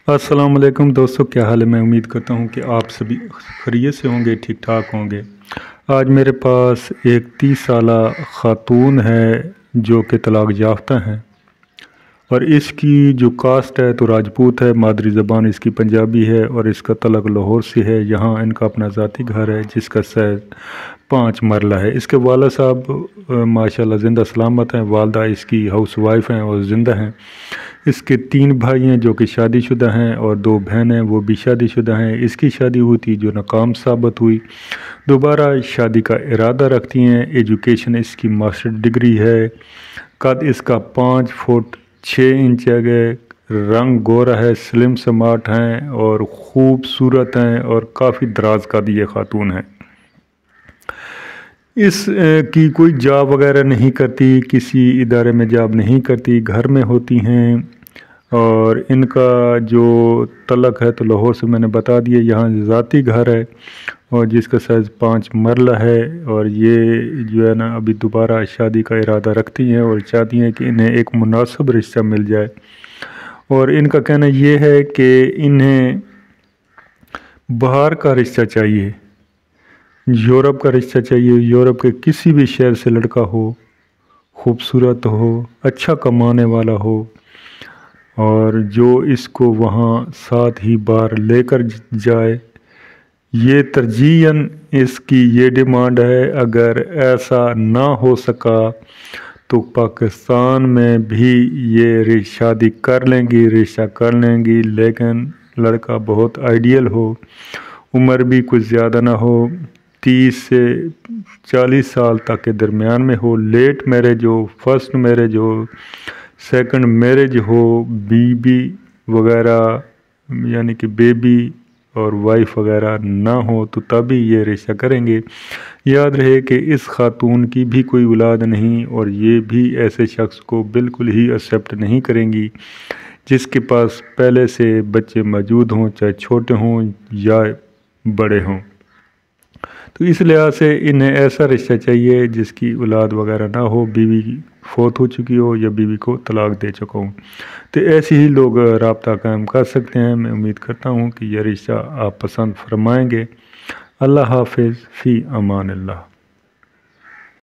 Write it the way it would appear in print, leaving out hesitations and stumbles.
السلام علیکم دوستو، کیا حال ہے؟ میں امید کرتا ہوں کہ آپ سبھی خیریت سے ہوں گے، ٹھیک ٹھاک ہوں گے۔ آج میرے پاس ایک 30 سالہ خاتون ہے جو کہ طلاق یافتہ ہیں، اور اس کی جو کاسٹ ہے تو راجپوت ہے، مادری زبان اس کی پنجابی ہے، اور اس کا تعلق لاہور سے ہے۔ یہاں ان کا اپنا ذاتی گھر ہے جس کا سائز 5 مرلہ ہے۔ اس کے والد صاحب ماشاءاللہ زندہ سلامت ہیں، والدہ اس کی ہاؤس وائف ہیں اور زندہ ہیں۔ اس کے 3 بھائی ہیں جو کہ شادی شدہ ہیں، اور 2 بہنیں وہ بھی شادی شدہ ہیں۔ اس کی شادی ہوئی تھی جو ناکام ثابت ہوئی، دوبارہ شادی کا ارادہ رکھتی ہیں۔ ایجوکیشن اس کی ماسٹر ڈگری ہے۔ قد اس کا 5 فٹ 6 انچ ہے، رنگ گورا ہے، سلم سمارٹ ہیں اور خوبصورت ہیں، اور کافی دراز قد یہ خاتون ہیں۔ اس کی کوئی جاب وغیرہ نہیں کرتی، کسی ادارے میں جاب نہیں کرتی، گھر میں ہوتی ہیں، اور ان کا جو تعلق ہے تو لاہور سے میں نے بتا دیا۔ یہاں ذاتی گھر ہے اور جس کا سائز 5 مرلہ ہے، اور یہ جو ہے نا ابھی دوبارہ شادی کا ارادہ رکھتی ہیں اور چاہتی ہیں کہ انہیں ایک مناسب رشتہ مل جائے۔ اور ان کا کہنا یہ ہے کہ انہیں باہر کا رشتہ چاہیے، یورپ کا رشتہ چاہیے، یورپ کے کسی بھی شہر سے لڑکا ہو، خوبصورت ہو، اچھا کمانے والا ہو، اور جو اس کو وہاں ساتھ ہی باہر لے کر جائے۔ یہ ترجیحاً اس کی یہ ڈیمانڈ ہے۔ اگر ایسا نہ ہو سکا تو پاکستان میں بھی یہ شادی کر لیں گی، رشتہ کر لیں گی، لیکن لڑکا بہت آئیڈیل ہو، عمر بھی کچھ زیادہ نہ ہو، 30 سے 40 سال تک کے درمیان میں ہو، لیٹ میرج ہو، فرسٹ میرج ہو، سیکنڈ میرج ہو، بی وغیرہ یعنی کہ بیبی اور وائف وغیرہ نہ ہو تو تبھی یہ رشتہ کریں گے۔ یاد رہے کہ اس خاتون کی بھی کوئی اولاد نہیں، اور یہ بھی ایسے شخص کو بالکل ہی ایکسیپٹ نہیں کریں گی جس کے پاس پہلے سے بچے موجود ہوں، چاہے چھوٹے ہوں یا بڑے ہوں۔ تو اس لحاظ سے انہیں ایسا رشتہ چاہیے جس کی اولاد وغیرہ نہ ہو، بیوی فوت ہو چکی ہو یا بیوی کو طلاق دے چکا ہوں۔ تو ایسے ہی لوگ رابطہ قائم کر سکتے ہیں۔ میں امید کرتا ہوں کہ یہ رشتہ آپ پسند فرمائیں گے۔ اللہ حافظ، فی امان اللہ۔